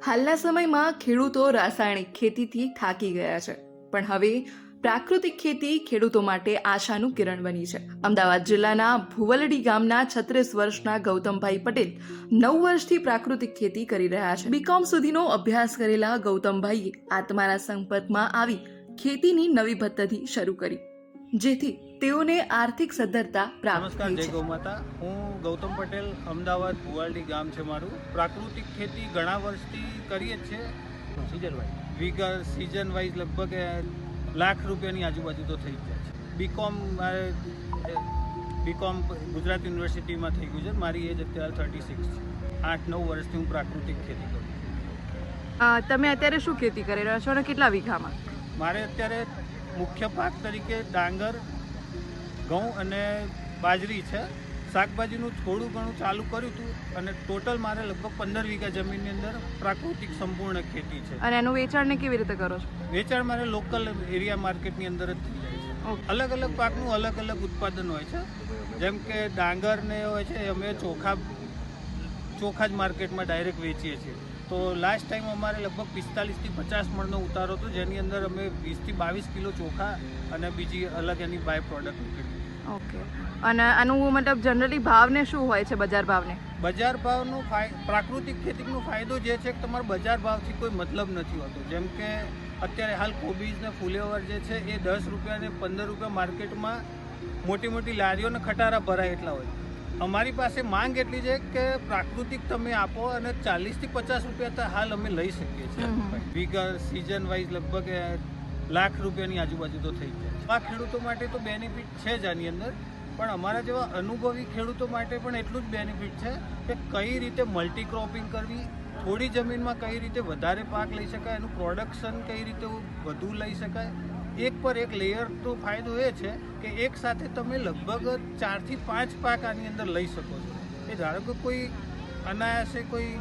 હાલના સમયમાં ખેડૂતો રાસાયણિક ખેતીથી થાકી ગયા છે, પણ હવે પ્રાકૃતિક ખેતી ખેડૂતો માટે આશાનું કિરણ બની છે. અમદાવાદ જિલ્લાના ભુવલડી ગામના 36 વર્ષના ગૌતમભાઈ પટેલ 9 વર્ષથી પ્રાકૃતિક ખેતી કરી રહ્યા છે. બીકોમ સુધીનો અભ્યાસ કરેલા ગૌતમભાઈએ આત્માના સંપર્કમાં આવી ખેતીની નવી પદ્ધતિ શરૂ કરી, જેથી તેઓને આર્થિક સદ્ધરતા પ્રાપ્ત નમસ્કાર, થઈ જય છે. ગૌ માતા. હું ગૌતમ પટેલ, અમદાવાદ ભુવાલડી ગામ છે મારું. પ્રાકૃતિક ખેતી ઘણા વર્ષથી કરીએ જ છે. સીઝન વાઇઝ લગભગ લાખ રૂપિયાની આજુબાજુ તો થઈ જ જાય છે. બીકોમ ગુજરાત યુનિવર્સિટીમાં થઈ ગયું છે. મારી એજ અત્યારે 36 છે. 8-9 વર્ષથી હું પ્રાકૃતિક ખેતી કરું છું. તમે અત્યારે શું ખેતી કરી રહ્યા છો અને કેટલા વીઘામાં? મારે અત્યારે મુખ્ય પાક તરીકે ડાંગર, ઘઉં અને બાજરી છે. શાકભાજીનું થોડું ઘણું ચાલુ કર્યું હતું અને ટોટલ મારે લગભગ 15 વીઘા જમીનની અંદર પ્રાકૃતિક સંપૂર્ણ ખેતી છે. અને એનું વેચાણ કેવી રીતે કરો છો? વેચાણ મારે લોકલ એરિયા માર્કેટની અંદર જ થઈ જાય છે. અલગ અલગ પાકનું અલગ અલગ ઉત્પાદન હોય છે. જેમ કે ડાંગર ને હોય છે, અમે ચોખા જ માર્કેટમાં ડાયરેક્ટ વેચીએ છીએ. તો લાસ્ટ ટાઈમ અમારે લગભગ 45 થી 50 મણનો ઉતારો હતો, જેની અંદર અમે 20 થી 22 કિલો ચોખા અને બીજી અલગ એની બાય પ્રોડક્ટ નીકળી. ઓકે. અને આનું મતલબ જનરલી ભાવને શું હોય છે, બજાર ભાવને? બજાર ભાવનો પ્રાકૃતિક ખેતીનો ફાયદો જે છે કે તમારે બજાર ભાવથી કોઈ મતલબ નથી હોતો. જેમ કે અત્યારે હાલ કોબીજ ને ફુલેવર જે છે એ 10 રૂપિયા ને 15 રૂપિયા માર્કેટમાં મોટી મોટી લારીઓને ખટારા ભરાય એટલા હોય. અમારી પાસે માંગ એટલી છે કે પ્રાકૃતિક તમે આપો અને 40 થી 50 રૂપિયા તો હાલ અમે લઈ શકીએ છીએ. વીઘા સીઝન વાઇઝ લગભગ લાખ રૂપિયાની આજુબાજુ તો થઈ જાય. આ ખેડૂતો માટે તો બેનિફિટ છે જ આની અંદર, પણ અમારા જેવા અનુભવી ખેડૂતો માટે પણ એટલું જ બેનિફિટ છે કે કઈ રીતે મલ્ટી ક્રોપિંગ કરવી, થોડી જમીનમાં કઈ રીતે વધારે પાક લઈ શકાય, એનું પ્રોડક્શન કઈ રીતે વધુ લઈ શકાય. એક પર એક લેયર તો ફાયદો એ છે કે એક સાથે તમે લગભગ 4 થી 5 પાક આની અંદર લઈ શકો છો. એ ધારો કે કોઈ અનાયાસે કોઈ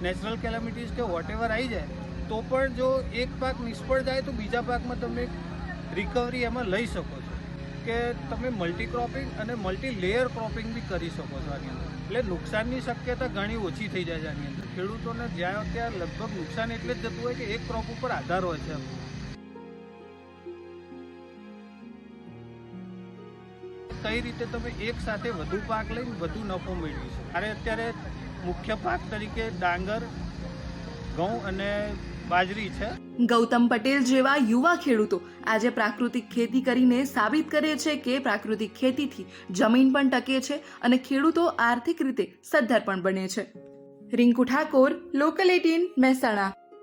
નેચરલ કેલામિટીઝ કે વોટેવર આવી જાય તો પણ જો એક પાક નિષ્ફળ જાય તો બીજા પાકમાં તમે રિકવરી એમાં લઈ શકો છો. કે તમે મલ્ટી ક્રોપિંગ અને મલ્ટી લેયર ક્રોપિંગ બી કરી શકો છો આની અંદર. એટલે નુકસાનની શક્યતા ઘણી ઓછી થઈ જાય છે આની અંદર. ખેડૂતોને જ્યાં ત્યાં લગભગ નુકસાન એટલે જ જતું હોય કે એક ક્રોપ ઉપર આધાર હોય છે. કઈ રીતે તમે એક સાથે વધુ પાક લઈને વધુ નફો મેળવી શકો. અરે અત્યારે મુખ્ય પાક તરીકે ડાંગર, ઘઉં અને બાજરી છે. ગૌતમ પટેલ જેવા યુવા ખેડૂતો આજે પ્રાકૃતિક ખેતી કરીને સાબિત કરે છે કે પ્રાકૃતિક ખેતીથી જમીન પણ ટકે છે અને ખેડૂતો આર્થિક રીતે સદ્ધર પણ બને છે. રિંકુ ઠાકોર, લોકલ 18, મહેસાણા.